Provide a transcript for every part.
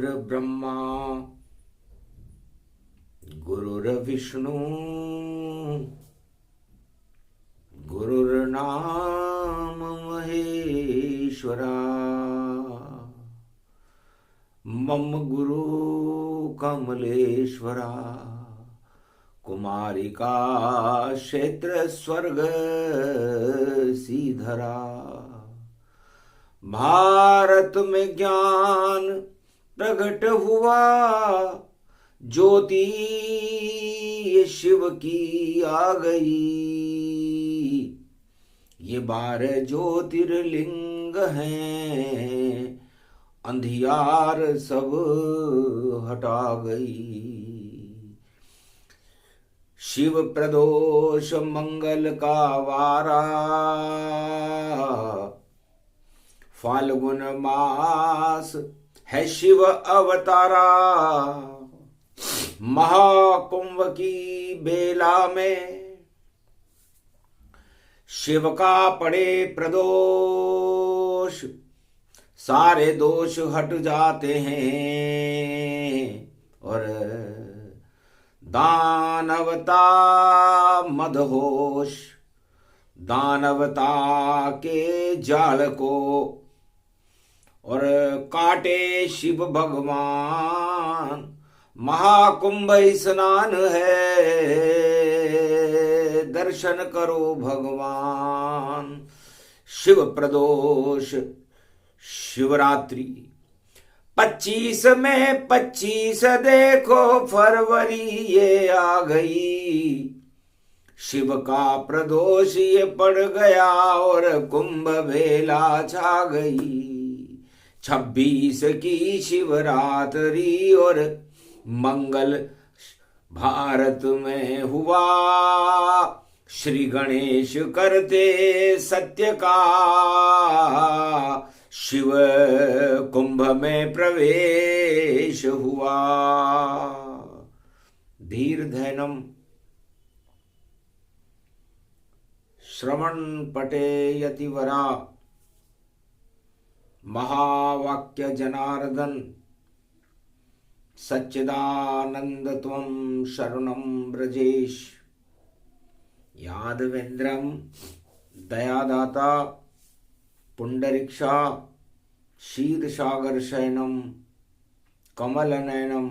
गुरुर्ब्रह्मा गुरुर्विष्णु गुरुर्नाम महेश्वरा। मम गुरु कमलेश्वरा कुमारिका क्षेत्र स्वर्ग सीधरा। भारत में ज्ञान प्रकट हुआ ज्योति ये शिव की आ गई। ये 12 ज्योतिर्लिंग हैं अंधियार सब हटा गई। शिव प्रदोष मंगल का वारा फाल्गुन मास है शिव अवतारा। महाकुंभ की बेला में शिव का पड़े प्रदोष सारे दोष हट जाते हैं और दानवता मदहोश दानवता के जाल को और काटे शिव भगवान। महाकुंभ स्नान है दर्शन करो भगवान। शिव प्रदोष शिवरात्रि 25 में 25 देखो फरवरी ये आ गई। शिव का प्रदोष ये पड़ गया और कुंभ बेला छा गई। 26 की शिवरात्रि और मंगल भारत में हुआ। श्री गणेश करते सत्य का शिव कुंभ में प्रवेश हुआ। धीर धैनम श्रवण पटे यतिवरा महावाक्य जनार्दन सच्चिदानंद त्वं शरणं ब्रजेश। यादवेन्द्रम दयादाता पुंडरीक्षा शीतसागर शयनम कमलनयनम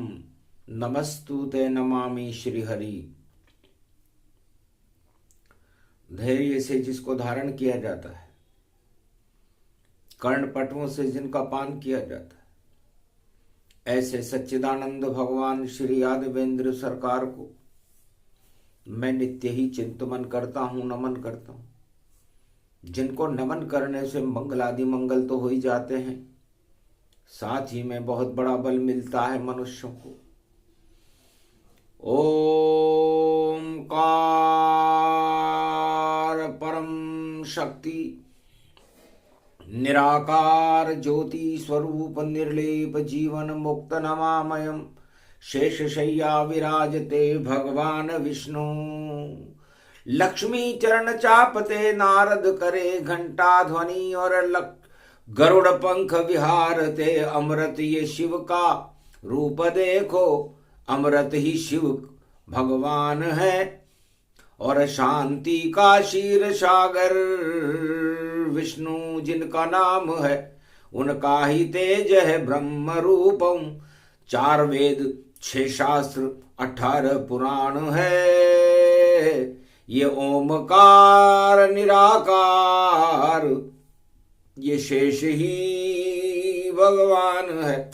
नमस्तुते नमामि श्रीहरि। धैर्य से जिसको धारण किया जाता है, कर्णपटुओं से जिनका पान किया जाता है, ऐसे सच्चिदानंद भगवान श्री यादवेंद्र सरकार को मैं नित्य ही चिंतन करता हूं, नमन करता हूं। जिनको नमन करने से मंगल आदि मंगल तो हो ही जाते हैं, साथ ही में बहुत बड़ा बल मिलता है मनुष्यों को। ओमकार परम शक्ति निराकार ज्योति स्वरूप निर्लेप जीवन मुक्त नमामयम्। शेषशय्या विराजते भगवान विष्णु। लक्ष्मी चरण चापते नारद करे घंटा ध्वनि और गरुड़ पंख विहारते अमृत ये शिव का रूप देखो। अमृत ही शिव भगवान है और शांति का क्षीर सागर विष्णु जिनका नाम है। उनका ही तेज है ब्रह्म रूपम। 4 वेद 6 शास्त्र 18 पुराण है। ये ओमकार निराकार ये शेष ही भगवान है।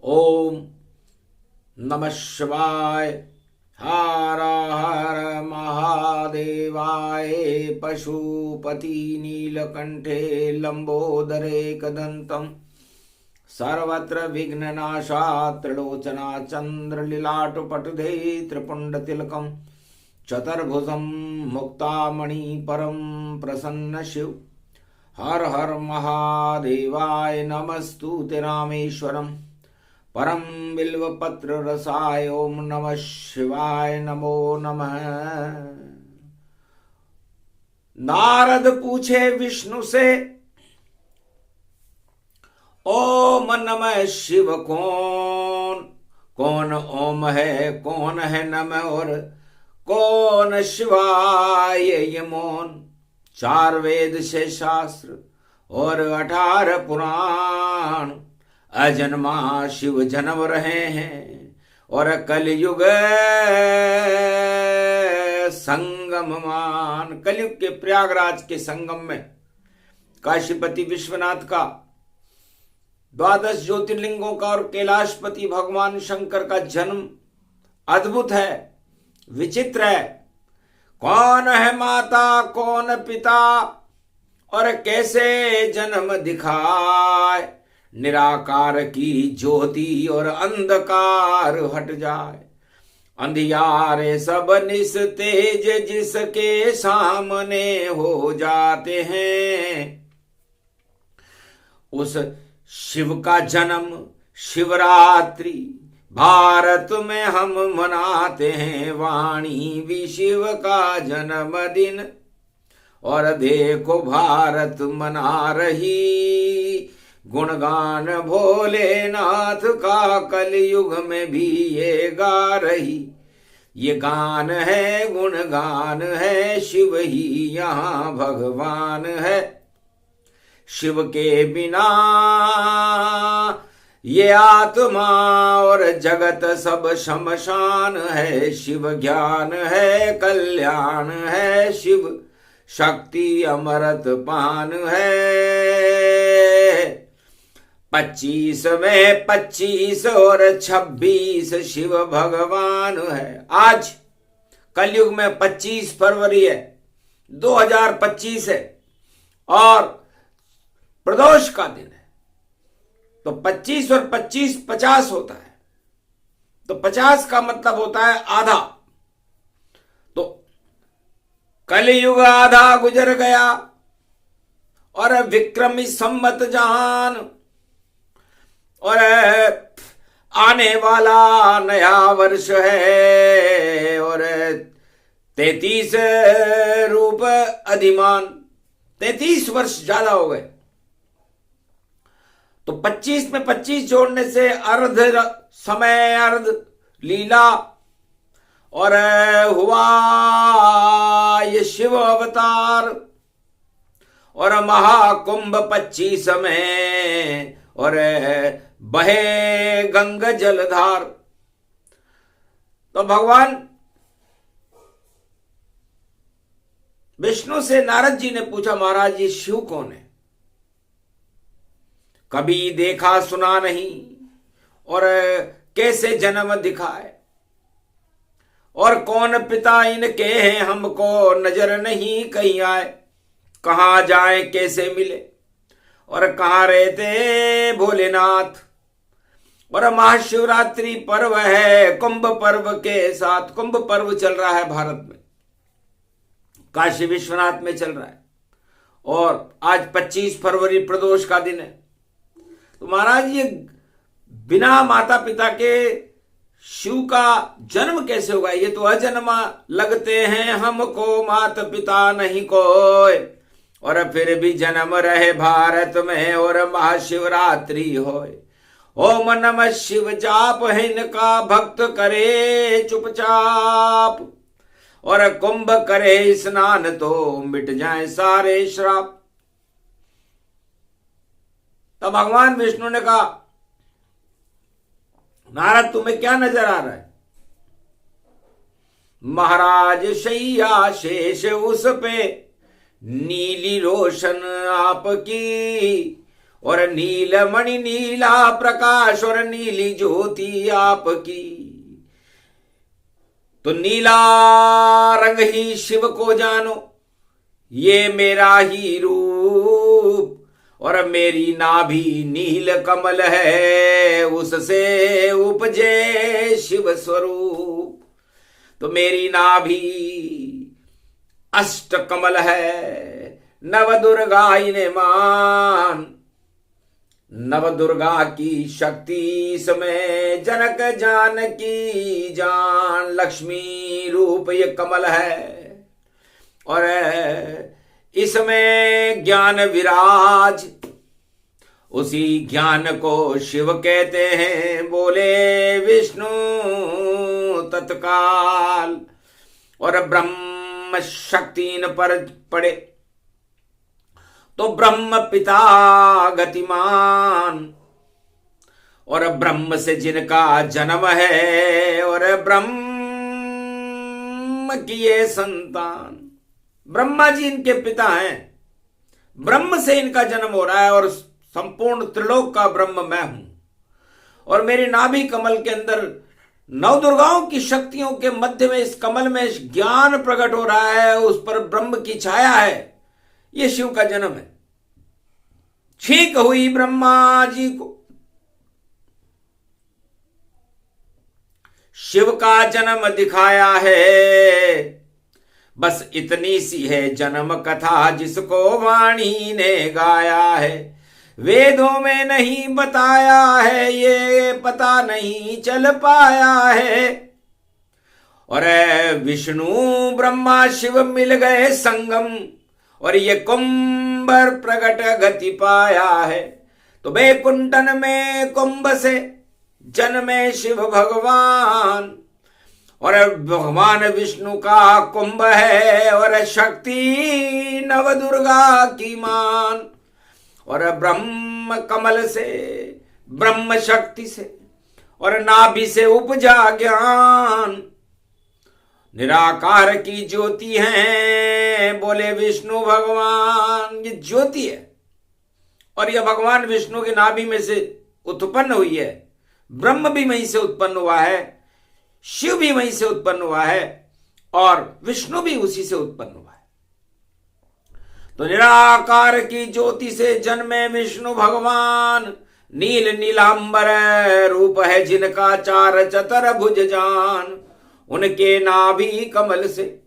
ओम नमः शिवाय। हर हर महादेवाय। पशुपति नीलकंठे लंबोदरे कदंतम सर्वत्र विघ्ननाशा त्रिलोचना चंद्रलीलाटपटुधे त्रिपुंडतिलकम चतुर्भुजं मुक्तामणि परम प्रसन्न शिव। हर हर महादेवाय नमस्तुते रामेश्वरम परम बिल्वपत्र रसाय। ओम नमः शिवाय नमो नमः। नारद पूछे विष्णु से ओ ओम नमः शिव कौन, कौन ओम है, कौन है नम और कौन शिवाय ये मौन। 4 वेद से शास्त्र और 18 पुराण, अजन्मा शिव जन्म रहे हैं और कलयुग संगममान। कलयुग के प्रयागराज के संगम में काशीपति विश्वनाथ का, 12 ज्योतिर्लिंगों का और कैलाशपति भगवान शंकर का जन्म अद्भुत है, विचित्र है। कौन है माता, कौन पिता और कैसे जन्म दिखाए, निराकार की ज्योति और अंधकार हट जाए। अंधियारे सब निस्तेज जिसके सामने हो जाते हैं, उस शिव का जन्म शिवरात्रि भारत में हम मनाते हैं। वाणी भी शिव का जन्मदिन और देखो भारत मना रही गुणगान भोलेनाथ का, कलयुग में भी ये गा रही। ये गान है गुणगान है, शिव ही यहाँ भगवान है। शिव के बिना ये आत्मा और जगत सब शमशान है। शिव ज्ञान है, कल्याण है, शिव शक्ति अमृत पान है। 25 में 25 और 26 शिव भगवान है। आज कलयुग में 25 फरवरी है, 2025 है और प्रदोष का दिन है। तो 25 और 25 50 होता है, तो 50 का मतलब होता है आधा। तो कलयुग आधा गुजर गया और विक्रमी संवत जान और आने वाला नया वर्ष है और 33 रूप अधिमान, 33 वर्ष ज्यादा हो गए। तो 25 में 25 जोड़ने से अर्ध समय, अर्ध लीला और हुआ ये शिव अवतार और महाकुंभ 25 में और बहे गंगा जलधार। तो भगवान विष्णु से नारद जी ने पूछा, महाराज ये शिव कौन है? कभी देखा सुना नहीं और कैसे जन्म दिखाए और कौन पिता इनके हैं, हमको नजर नहीं कहीं आए। कहां जाए कैसे मिले और कहां रहते भोलेनाथ। और महाशिवरात्रि पर्व है कुंभ पर्व के साथ। कुंभ पर्व चल रहा है भारत में, काशी विश्वनाथ में चल रहा है और आज 25 फरवरी प्रदोष का दिन है। तो महाराज ये बिना माता पिता के शिव का जन्म कैसे होगा? ये तो अजन्मा लगते हैं हमको, माता पिता नहीं कोई और फिर भी जन्म रहे भारत में और महाशिवरात्रि होए। ओम नमः शिव जाप है इनका, भक्त करे चुपचाप और कुंभ करे स्नान तो मिट जाए सारे श्राप। तो भगवान विष्णु ने कहा, नारद तुम्हें क्या नजर आ रहा है? महाराज शैया शेष उस पे नीली रोशन आपकी और नीलमणि नीला प्रकाश और नीली ज्योति आपकी। तो नीला रंग ही शिव को जानो, ये मेरा ही रूप और मेरी नाभि नील कमल है, उससे उपजे शिव स्वरूप। तो मेरी नाभि अष्ट कमल है, नव दुर्गा इन्हें मान। नव दुर्गा की शक्ति इसमें जनक जानकी जान। लक्ष्मी रूप ये कमल है और इसमें ज्ञान विराज उसी ज्ञान को शिव कहते हैं, बोले विष्णु तत्काल। और ब्रह्म शक्ति इन पर पड़े तो ब्रह्म पिता गतिमान। और ब्रह्म से जिनका जन्म है और ब्रह्म की ये संतान, ब्रह्मा जी इनके पिता हैं, ब्रह्म से इनका जन्म हो रहा है। और संपूर्ण त्रिलोक का ब्रह्म मैं हूं। और मेरी नाभि कमल के अंदर नव दुर्गाओं की शक्तियों के मध्य में इस कमल में ज्ञान प्रकट हो रहा है, उस पर ब्रह्म की छाया है। यह शिव का जन्म है। छींक हुई ब्रह्मा जी को शिव का जन्म दिखाया है। बस इतनी सी है जन्म कथा जिसको वाणी ने गाया है। वेदों में नहीं बताया है, ये पता नहीं चल पाया है। और विष्णु ब्रह्मा शिव मिल गए संगम, और ये कुंभर प्रगट गति पाया है। तो बैकुंठन में कुंभ से जन्मे शिव भगवान। और भगवान विष्णु का कुंभ है, और शक्ति नव दुर्गा की मान। और ब्रह्म कमल से, ब्रह्म शक्ति से और नाभि से उपजा ज्ञान। निराकार की ज्योति है, बोले विष्णु भगवान। ये ज्योति है और यह भगवान विष्णु की नाभि में से उत्पन्न हुई है। ब्रह्म भी वहीं से उत्पन्न हुआ है, शिव भी वहीं से उत्पन्न हुआ है, और विष्णु भी उसी से उत्पन्न हुआ है। तो निराकार की ज्योति से जन्मे विष्णु भगवान। नील नीलांबर रूप है जिनका, चार चतर भुज जान। उनके नाभि कमल से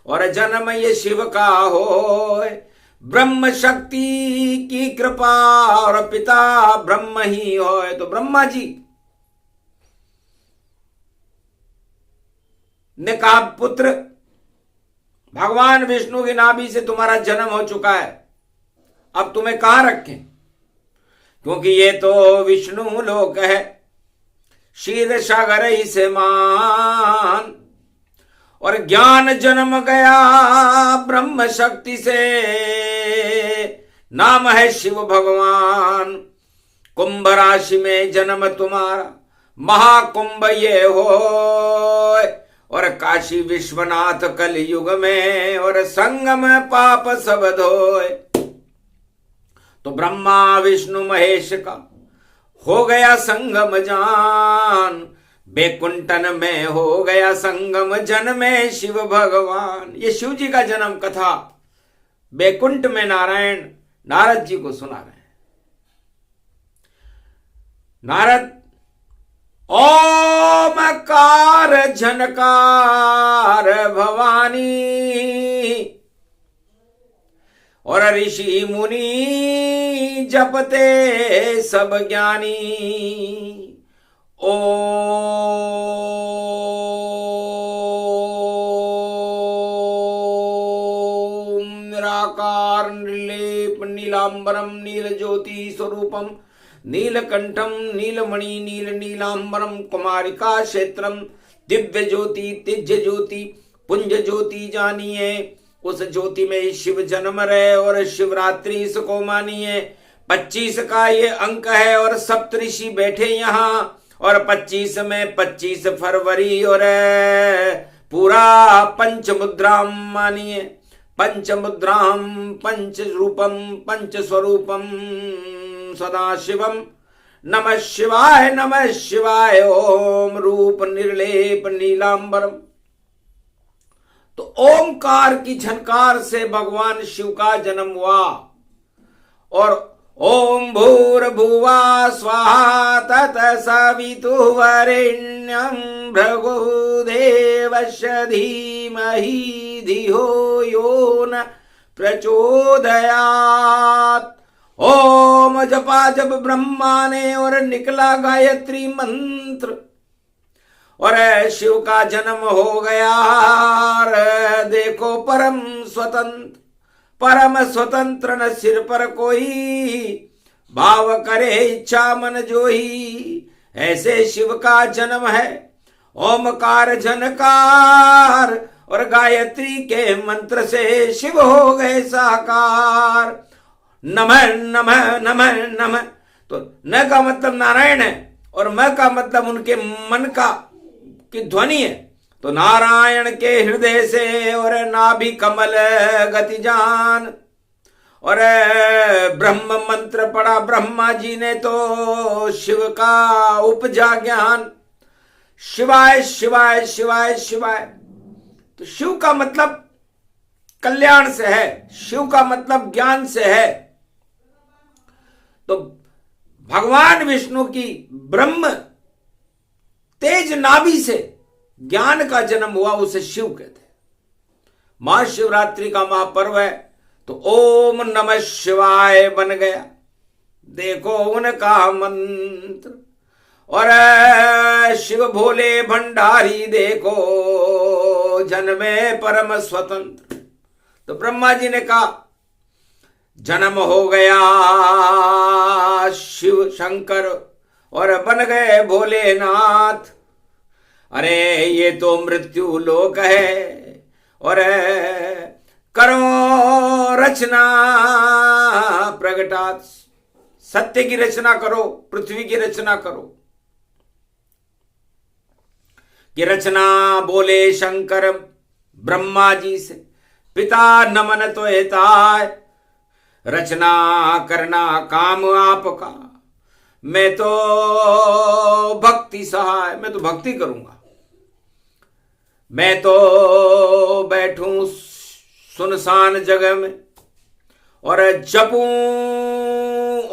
और जन्म ये शिव का हो। ब्रह्म शक्ति की कृपा और पिता ब्रह्म ही हो। तो ब्रह्मा जी ने कहा, पुत्र भगवान विष्णु की नाभि से तुम्हारा जन्म हो चुका है, अब तुम्हें कहां रखें, क्योंकि ये तो विष्णु लोक है, क्षीर सागर ही से मान। और ज्ञान जन्म गया ब्रह्म शक्ति से, नाम है शिव भगवान। कुंभ राशि में जन्म तुम्हारा, महाकुंभ ये हो। और काशी विश्वनाथ कल युग में, और संगम पाप सब धोए। तो ब्रह्मा विष्णु महेश का हो गया संगम जान। बैकुंठन में हो गया संगम, जन्मे शिव भगवान। ये शिव जी का जन्म कथा बैकुंठ में नारायण नारद जी को सुना रहे हैं। नारद ओमकार झनकार भवानी, और ऋषि मुनि जपते सब ज्ञानी। ओम निराकार निर्लेप नीलांबरम नील ज्योति स्वरूपम, नीलकंठम नीलमणि नील नीलांबरम, कुमारिका क्षेत्रम दिव्य ज्योति तिज्य ज्योति पुंज ज्योति जानिए। उस ज्योति में शिव जन्म रहे और शिवरात्रि इसको मानिए। 25 का ये अंक है और सप्तऋषि बैठे यहाँ, और 25 में 25 फरवरी, और पूरा पंचमुद्राम मानिए। पंचमुद्राम पंच रूपम पंच स्वरूपम सदा शिवम, नमः शिवाय नमः शिवाय। ओम रूप निर्लेप नीलांबरम। तो ओमकार की झनकार से भगवान शिव का जन्म हुआ। और ओम भूर्भुवा स्वाहा तत्सवितुर्वरेण्यं भर्गो देवस्य धीमहि धियो यो न प्रचोदयात्। ओम जपा जब ब्रह्मा ने और निकला गायत्री मंत्र, और शिव का जन्म हो गया। देखो परम स्वतंत्र न सिर पर कोई, भाव करे इच्छा मन जोही, ऐसे शिव का जन्म है। ओमकार झनकार और गायत्री के मंत्र से शिव हो गए साकार। नमः नमः नमः नमः, तो न का मतलब नारायण है और म का मतलब उनके मन का की ध्वनि है। तो नारायण के हृदय से और नाभि कमल गति जान, और ब्रह्म मंत्र पढ़ा ब्रह्मा जी ने तो शिव का उपजा ज्ञान। शिवाय शिवाय शिवाय शिवाय, तो शिव का मतलब कल्याण से है, शिव का मतलब ज्ञान से है। तो भगवान विष्णु की ब्रह्म तेज नाभि से ज्ञान का जन्म हुआ, उसे शिव कहते हैं। महाशिवरात्रि का महापर्व है, तो ओम नमः शिवाय बन गया, देखो उनका मंत्र। और शिव भोले भंडारी देखो जन्मे परम स्वतंत्र। तो ब्रह्मा जी ने कहा जन्म हो गया शिव शंकर और बन गए भोलेनाथ। अरे ये तो मृत्यु लोक है, और करो रचना प्रगटा, सत्य की रचना करो, पृथ्वी की रचना करो। कि रचना बोले शंकर ब्रह्मा जी से, पिता नमन तो एताय, रचना करना काम आपका, मैं तो भक्ति सहाय, मैं तो भक्ति करूंगा। मैं तो बैठूं सुनसान जगह में और जपूं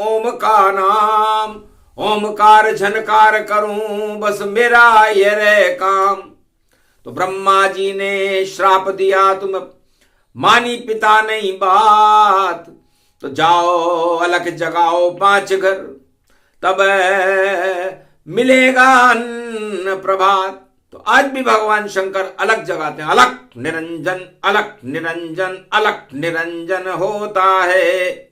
ओम का नाम, ओमकार झनकार करूं, बस मेरा ये रे काम। तो ब्रह्मा जी ने श्राप दिया, तुम मानी पिता नहीं बात, तो जाओ अलग जगाओ 5 घर, तब मिलेगा अन्न प्रभात। तो आज भी भगवान शंकर अलग जगाते हैं, अलग निरंजन अलग निरंजन अलग निरंजन होता है।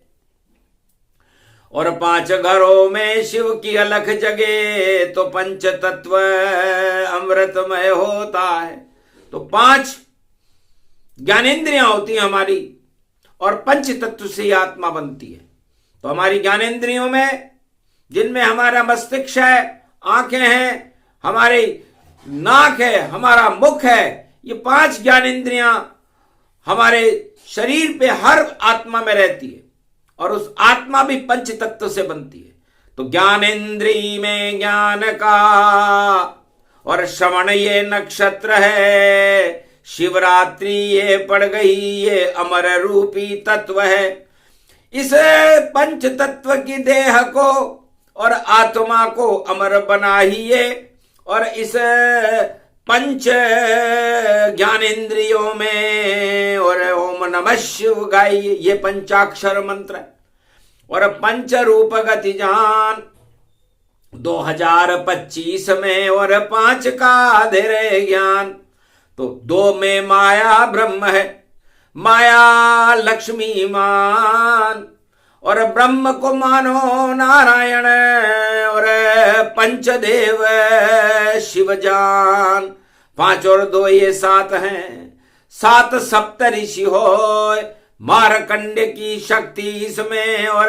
और 5 घरों में शिव की अलख जगे, तो पंच तत्व अमृतमय होता है। तो 5 ज्ञानेंद्रियां होती हैं हमारी, और पंच तत्व से आत्मा बनती है। तो हमारी ज्ञानेंद्रियों में, जिनमें हमारा मस्तिष्क है, आंखें हैं, हमारी नाक है, हमारा मुख है, ये 5 ज्ञानेंद्रियां हमारे शरीर पे हर आत्मा में रहती है, और उस आत्मा भी पंच तत्व से बनती है। तो ज्ञानेंद्रिय में ज्ञान का, और श्रवण ये नक्षत्र है, शिवरात्रि ये पड़ गई ये अमर रूपी तत्व है। इस पंच तत्व की देह को और आत्मा को अमर बनाइए, और इस पंच ज्ञानेंद्रियों में और ओम नमः शिव गाइए, ये पंचाक्षर मंत्र है। और पंच रूप गति जान 2025 में, और 5 का धैर्य ज्ञान। तो 2 में माया ब्रह्म है, माया लक्ष्मी मान, और ब्रह्म को मानो नारायण, और पंचदेव शिव जान। 5 और 2 ये 7 हैं, 7 सप्त ऋषि होय, मारकंडे की शक्ति इसमें, और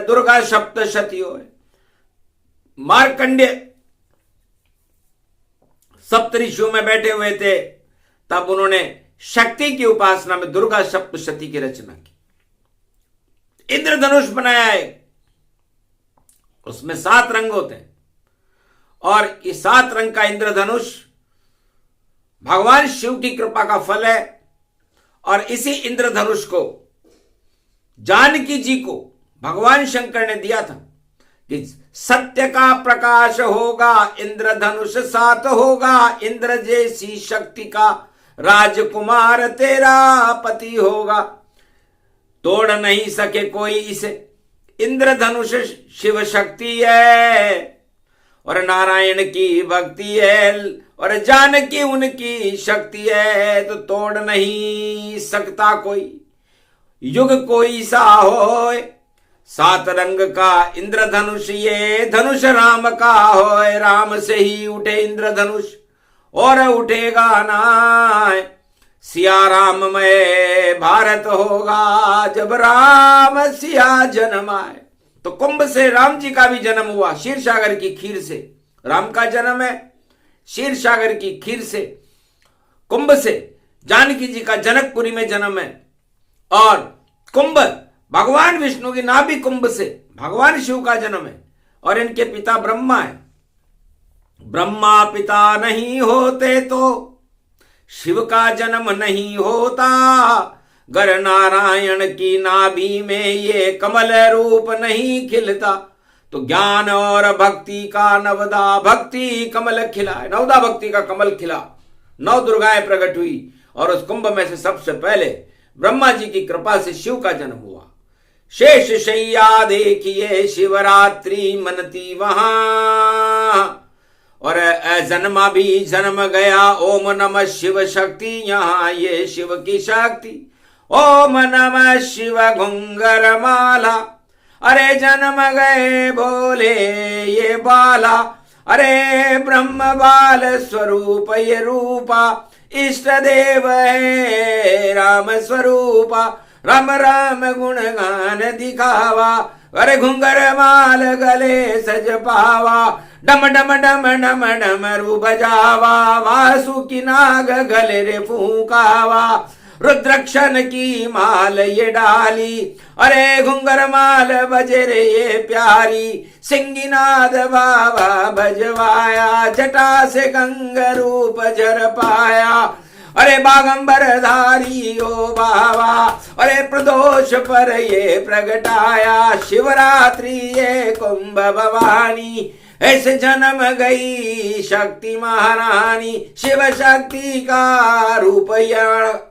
दुर्गा सप्तशती होय। मारकंडे सप्त ऋषियों में बैठे हुए थे, तब उन्होंने शक्ति की उपासना में दुर्गा सप्तशती की रचना की। इंद्रधनुष बनाया है, उसमें 7 रंग होते हैं, और ये 7 रंग का इंद्रधनुष भगवान शिव की कृपा का फल है। और इसी इंद्रधनुष को जानकी जी को भगवान शंकर ने दिया था कि सत्य का प्रकाश होगा, इंद्रधनुष 7 होगा, इंद्र जैसी शक्ति का राजकुमार तेरा पति होगा, तोड़ नहीं सके कोई इसे। इंद्रधनुष शिव शक्ति है, और नारायण की भक्ति है, और जानकी उनकी शक्ति है, तो तोड़ नहीं सकता कोई। युग कोई सा हो, सात रंग का इंद्रधनुष, ये धनुष राम का होए, राम से ही उठे इंद्रधनुष और उठेगा नाय। सिया राममय भारत होगा, जब राम सिया जन्माए। तो कुंभ से राम जी का भी जन्म हुआ, क्षीर सागर की खीर से राम का जन्म है, क्षीर सागर की खीर से। कुंभ से जानकी जी का जनकपुरी में जन्म है, और कुंभ भगवान विष्णु की नाभि कुंभ से भगवान शिव का जन्म है, और इनके पिता ब्रह्मा है। ब्रह्मा पिता नहीं होते तो शिव का जन्म नहीं होता, गर नारायण की नाभि में ये कमल रूप नहीं खिलता। तो ज्ञान और भक्ति का नवदा भक्ति कमल खिला, नवदा भक्ति का कमल खिला, नौ दुर्गाएं प्रकट हुई, और उस कुंभ में से सबसे पहले ब्रह्मा जी की कृपा से शिव का जन्म हुआ। शेष शैया देखिए शिवरात्रि मनती वहां, और जन्मा भी जन्म गया, ओम नमः शिव शक्ति यहाँ ये शिव की शक्ति। ओम नमः शिव घुंगर माला, अरे जन्म गए बोले ये बाला, अरे ब्रह्म बाल स्वरूप ये रूपा, इष्ट देव है राम स्वरूपा, राम राम गुण गान दिखावा, अरे घुंगर माल गले सज पावा, डम डम डम डम डमरू बजावा, वासुकी नाग गले रे फूकावा, रुद्रक्षण की माल ये डाली, अरे घुंगर माल बजे रे ये प्यारी, सिंगीनाद बाबा भजवाया, जटा से गंग रूप जर पाया, अरे बागंबर धारी ओ बाबा, अरे प्रदोष पर ये प्रगटाया, शिवरात्रि ये कुंभ भवानी, ऐसे जन्म गई शक्ति महारानी, शिव शक्ति का रूप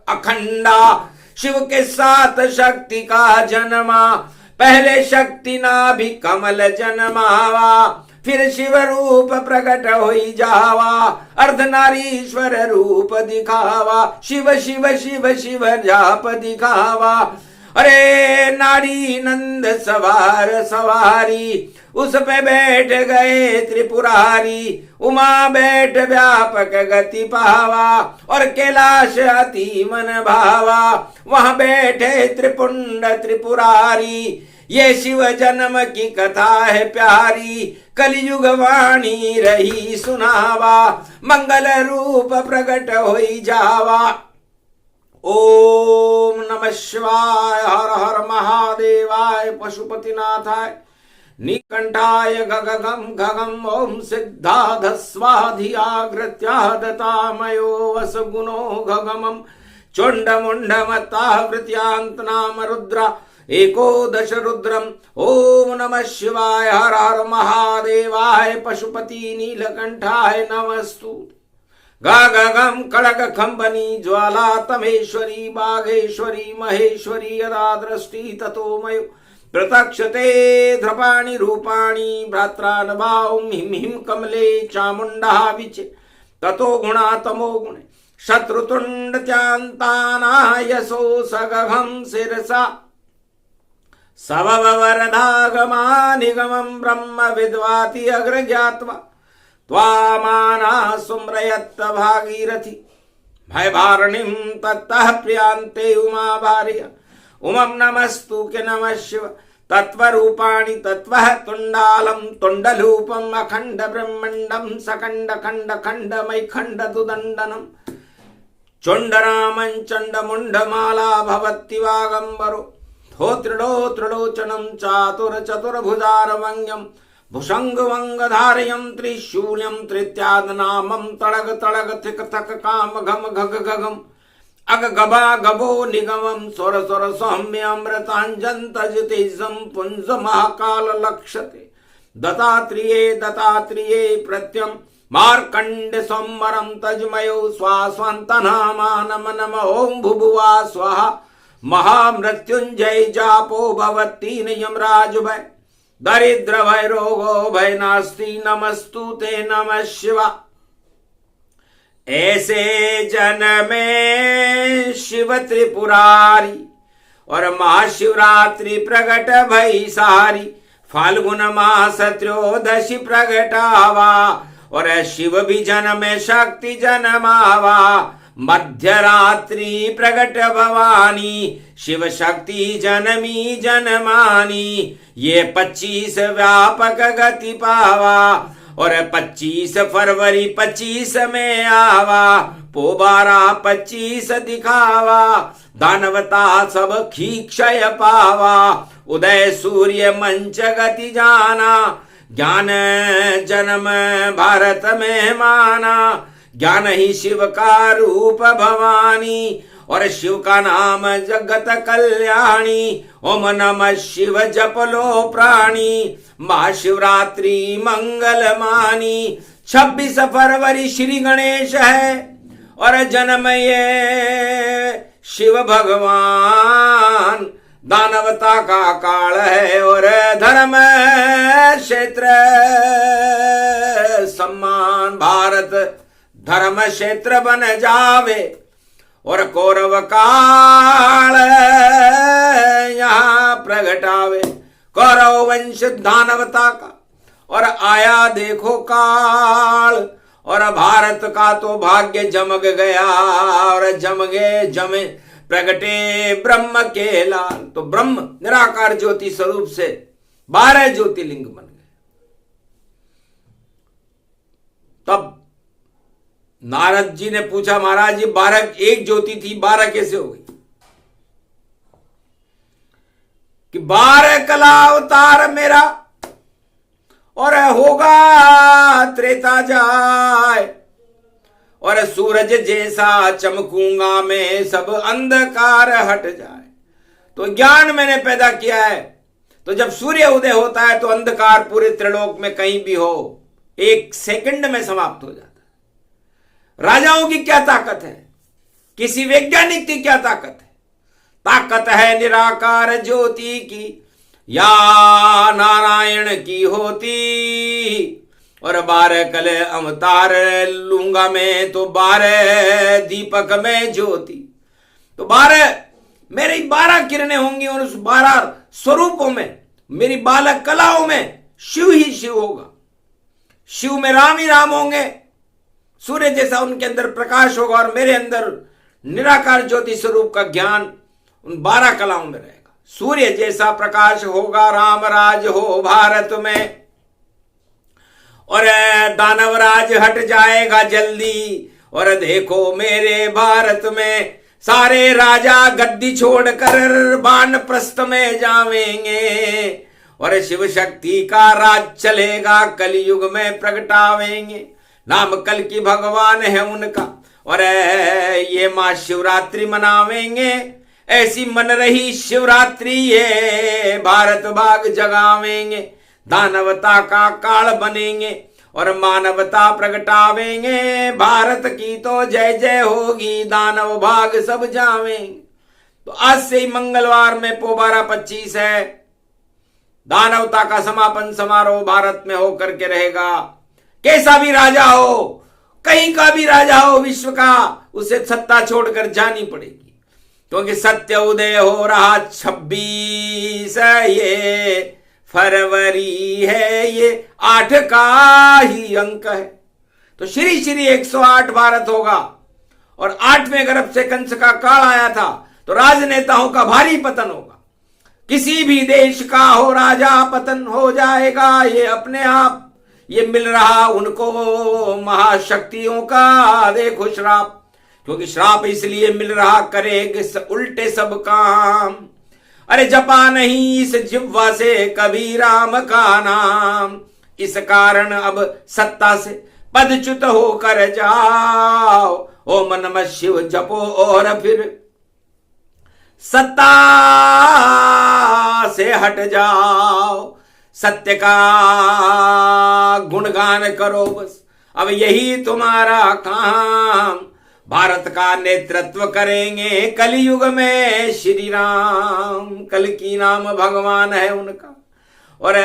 अखंडा, शिव के साथ शक्ति का जन्मा, पहले शक्ति नाभि कमल जन्मावा, फिर शिव रूप प्रकट होई जावा, अर्धनारीश्वर रूप दिखावा, शिव शिव शिव शिव जाप दिखावा, अरे नारी नंद सवार सवारी, उस पे बैठ गए त्रिपुरारी, उमा बैठ व्यापक गति पावा, और कैलाश अति मन भावा, वहां बैठे त्रिपुंड त्रिपुरारी, ये शिव जन्म की कथा है प्यारी, कलियुग वाणी रही सुनावा, मंगल रूप प्रकट होई जावा। ओम नमः शिवाय, हर हर महादेवाय, पशुपतिनाथाय, नीलकंठाय गगगम गगम, ओम सिद्धाधस्वाधियाग्रत्यादतामयो वसगुणो गगमं, चोण्डमुण्डमत्तावृत्यांतनाम रुद्रा, एकोदश रुद्रम। ओम नमः शिवाय, हर हर महादेवाय, पशुपति नीलकंठाय नमस्तु। गगगम कड़क खंबनी ज्वाला तमेश्वरी, बाघेश्वरी महेश्वरी, यदा दृष्टि ततो मयो प्रतक्षते ध्रपाणि रूपाणि, भ्रात्रानुभावं हिम हिम कमले चामुंडा विचे, ततो गुणा तमो गुणे, शत्रुतुंड त्यांतानायसो सगघं शिरसा, सववरदागमा निगमं ब्रह्म विद्वाति अग्र ज्ञात्वा, त्वामाना सुम्रयत्त भागीरथी, भयभारणीं तत्तः प्रियांते उमा भार्या, उमं नमस्तु के नमः शिव, तत्वरूपाणि तत्वः तुंडालं तुंडलूपम्, अखंड ब्रह्मंडं सकंड खंड खंडमय खंड दुदंडनम्, चुंडरामं चंडमुंडमाला भवति वागंबरो, धोत्रिडो त्रिलोचनं चातुर चतुर्भुजारवंग्यं, भुषंगवंगधारयं त्रिशूल्यं त्रित्यादनामं, तड़ग तड़ग थिक थक काम घम घग घगम, अग गबा गबो निगमं, स्वर स्वर सौम्य अमृतांजन तजतेजं पुंज महाकाल लक्षते, दत्तात्रेये दत्तात्रेये प्रत्यं मार्कंड सोमरं तजमयो, स्वास्वन्तनामानम नम ओं भुभुवा स्वाहा, महामृत्युंजय जापो भवतीन यमराज भय, दरिद्र भय रोगो भय नास्ति, नमस्तु ते नमः शिवा। ऐसे जन में शिव त्रिपुरारी, और महाशिवरात्रि प्रगट भई सारी, फाल्गुन मास त्रयोदशी प्रगटावा, और शिव भी जन में शक्ति जन्मावा, मध्यरात्रि प्रगट भवानी, शिव शक्ति जनमी जनमानी, ये 25 व्यापक गति पावा, और 25 फरवरी 25 में आवा, पोबारा 25 दिखावा, दानवता सब खीक्षय पावा, उदय सूर्य मंच गति जाना, ज्ञान जन्म भारत में माना, ज्ञान ही शिव का रूप भवानी, और शिव का नाम जगत कल्याणी, ओम नमः शिव जप लो प्राणी, महाशिवरात्रि मंगल मानी। 26 फरवरी श्री गणेश है और जन्म ये शिव भगवान, दानवता का काल है और धर्म क्षेत्र सम्मान, भारत धर्म क्षेत्र बन जावे, और कौरव काल यहाँ प्रगटावे, कौरव वंश दानवता का, और आया देखो काल, और भारत का तो भाग्य जमग गया, और जमे प्रगटे ब्रह्म के लाल। तो ब्रह्म निराकार ज्योति स्वरूप से 12 ज्योतिर्लिंग बन गए। तब नारद जी ने पूछा, महाराज जी 12 एक ज्योति थी, 12 कैसे हो गई? कि 12 कला अवतार मेरा, और होगा त्रेता जाए, और सूरज जैसा चमकूंगा मैं, सब अंधकार हट जाए। तो ज्ञान मैंने पैदा किया है, तो जब सूर्य उदय होता है तो अंधकार पूरे त्रिलोक में कहीं भी हो 1 सेकंड में समाप्त हो जाता है। राजाओं की क्या ताकत है, किसी वैज्ञानिक की क्या ताकत है? ताकत है निराकार ज्योति की, या नारायण की होती, और 12 कल अवतार लूंगा मैं, तो 12 दीपक में ज्योति। तो 12 मेरी 12 किरणें होंगी, और उस 12 स्वरूपों में, मेरी 12 कलाओं में शिव ही शिव होगा। शिव में राम ही राम होंगे, सूर्य जैसा उनके अंदर प्रकाश होगा, और मेरे अंदर निराकार ज्योति स्वरूप का ज्ञान उन 12 कलाओं में रहेगा। सूर्य जैसा प्रकाश होगा, राम राज हो भारत में, और दानवराज हट जाएगा जल्दी, और देखो मेरे भारत में सारे राजा गद्दी छोड़कर वानप्रस्थ में जावेंगे, और शिव शक्ति का राज चलेगा, कलयुग में प्रगटावेंगे। नाम कल की भगवान है उनका, और ये मां शिवरात्रि मनावेंगे, ऐसी मन रही शिवरात्रि ये भारत भाग जगावेंगे। दानवता का काल बनेंगे और मानवता प्रगटावेंगे, भारत की तो जय जय होगी, दानव भाग सब जावेंगे। तो आज से ही मंगलवार में पोबारा 25 है, दानवता का समापन समारोह भारत में होकर के रहेगा। कैसा भी राजा हो, कहीं का भी राजा हो विश्व का, उसे सत्ता छोड़कर जानी पड़ेगी, क्योंकि सत्य उदय हो रहा 26 ये फरवरी है, ये 8 का ही अंक है। तो श्री श्री 108 भारत होगा, और 8वें गर्भ से कंस का काल आया था, तो राजनेताओं का भारी पतन होगा। किसी भी देश का हो राजा पतन हो जाएगा, ये अपने आप। ये मिल रहा उनको महाशक्तियों का देखो श्राप, क्योंकि श्राप इसलिए मिल रहा, करेगे उल्टे सब काम। अरे जपा नहीं इस जिह्वा से कभी राम का नाम, इस कारण अब सत्ता से पदच्युत होकर जाओ। ओम नमः शिव जपो और फिर सत्ता से हट जाओ, सत्य का गुणगान करो बस, अब यही तुम्हारा काम। भारत का नेतृत्व करेंगे कलयुग में श्री राम, कल की नाम भगवान है उनका, और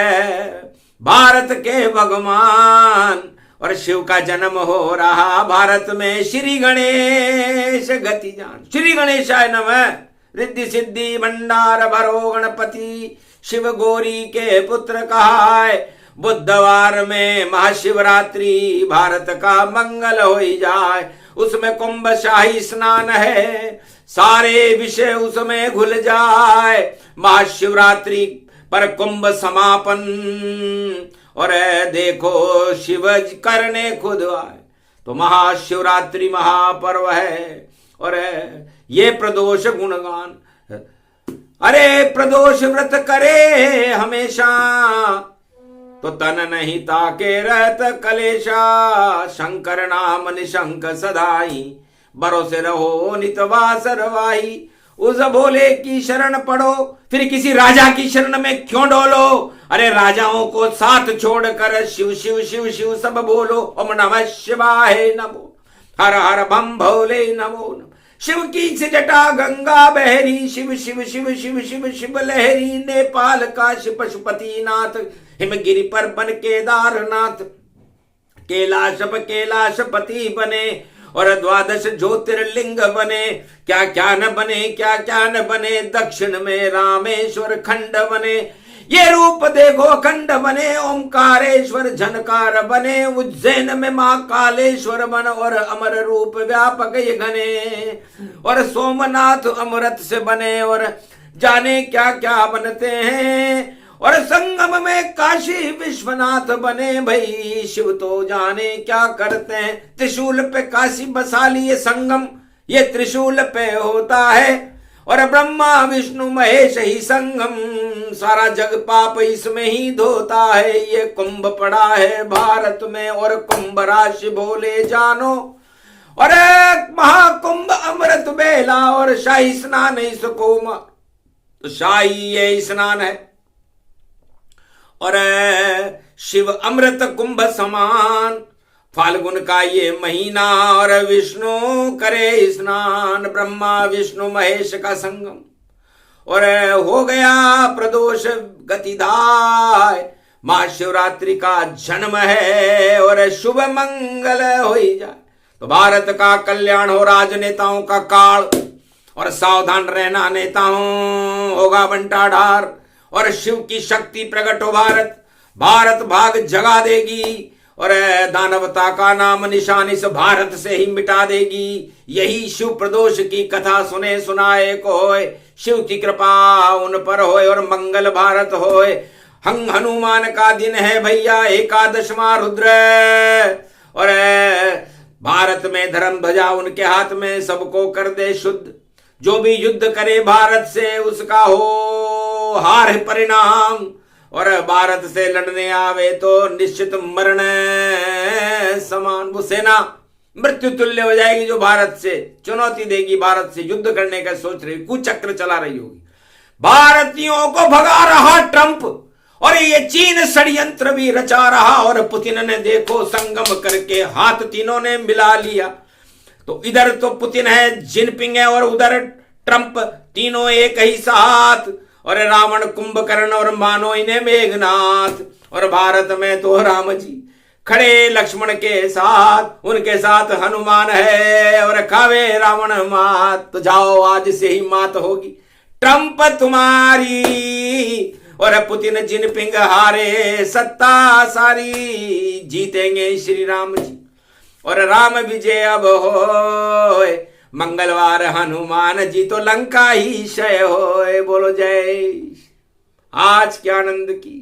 भारत के भगवान, और शिव का जन्म हो रहा भारत में। श्री गणेश गति जान, श्री गणेशाय नमः। रिद्धि सिद्धि भंडार भरो गणपति, शिव गौरी के पुत्र कहाय। बुधवार में महाशिवरात्रि, भारत का मंगल हो जाए। उसमें कुंभ शाही स्नान है, सारे विषय उसमें घुल जाए। महाशिवरात्रि पर कुंभ समापन, और देखो शिव करने खुद आए। तो महाशिवरात्रि महापर्व है, और ये प्रदोष गुणगान। अरे प्रदोष व्रत करे हमेशा, तो तन नहीं ताके रहत कलेशा। शंकर नाम निशंक सदाई, भरोसे रहो नितवा सरवाही। उस भोले की शरण पढ़ो, फिर किसी राजा की शरण में क्यों डोलो। अरे राजाओं को साथ छोड़कर शिव शिव शिव शिव सब बोलो। ओम नमः शिवाय नमो, हर हर बम भोले नमो नमः। शिव की जटा गंगा बहरी, शिव शिव शिव शिव शिव शिव लहरी। नेपाल काशी पशुपति नाथ, हिमगिरी पर बन केदारनाथ। कैलाशपति बने, और 12 ज्योतिर्लिंग बने। क्या क्या न बने, क्या क्या न बने। दक्षिण में रामेश्वर खंड बने, ये रूप देखो अखंड बने। ओंकारेश्वर झनकार बने, उज्जैन में महाकालेश्वर बन। और अमर रूप व्यापक ये घने, और सोमनाथ अमृत से बने। और जाने क्या क्या बनते हैं, और संगम में काशी विश्वनाथ बने। भाई शिव तो जाने क्या करते हैं। त्रिशूल पे काशी बसा लिए संगम, ये त्रिशूल पे होता है। और ब्रह्मा विष्णु महेश ही संगम, सारा जग पाप इसमें ही धोता है। ये कुंभ पड़ा है भारत में, और कुंभ राशि भोले जानो। और महाकुंभ अमृत बेला, और शाही स्नान इसको, तो शाही ये स्नान है। और शिव अमृत कुंभ समान, फाल्गुन का ये महीना। और विष्णु करे स्नान, ब्रह्मा विष्णु महेश का संगम। और हो गया प्रदोष गतिदाय, महाशिवरात्रि का जन्म है। और शुभ मंगल हो जाए, तो भारत का कल्याण हो। राजनेताओं का काल, और सावधान रहना नेताओं, होगा बंटाढार। और शिव की शक्ति प्रकट हो भारत भाग जगा देगी। और दानवता का नाम निशान इस भारत से ही मिटा देगी। यही शिव प्रदोष की कथा सुने सुनाए को होए। शिव की कृपा उन पर होए, और मंगल भारत होए। हनुमान का दिन है भैया, एकादशवां रुद्र। और भारत में धर्म ध्वजा उनके हाथ में, सबको कर दे शुद्ध। जो भी युद्ध करे भारत से, उसका हो हार परिणाम। और भारत से लड़ने आवे तो निश्चित मरण समान। वो सेना मृत्यु तुल्य हो जाएगी जो भारत से चुनौती देगी, भारत से युद्ध करने का सोच रही, कुचक्र चला रही होगी। भारतीयों को भगा रहा ट्रंप, और ये चीन षड्यंत्र भी रचा रहा। और पुतिन ने देखो संगम करके हाथ तीनों ने मिला लिया। तो इधर तो पुतिन है, जिनपिंग है, और उधर ट्रंप, तीनों एक ही साथ। और रावण कुंभकर्ण, और मानो इन्हें मेघनाथ। और भारत में तो राम जी खड़े लक्ष्मण के साथ, उनके साथ हनुमान है। और खावे रावण मात, तो जाओ आज से ही मात होगी ट्रंप तुम्हारी। और पुतिन जिनपिंग हारे, सत्ता सारी जीतेंगे श्री राम जी। और राम विजय अब होए, मंगलवार हनुमान जी तो लंका ही क्षय होए। बोलो जय। आज के आनंद की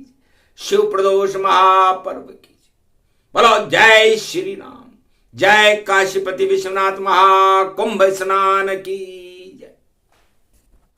शिव प्रदोष महापर्व की बोलो जय श्री राम। जय काशीपति विश्वनाथ महाकुंभ स्नान की।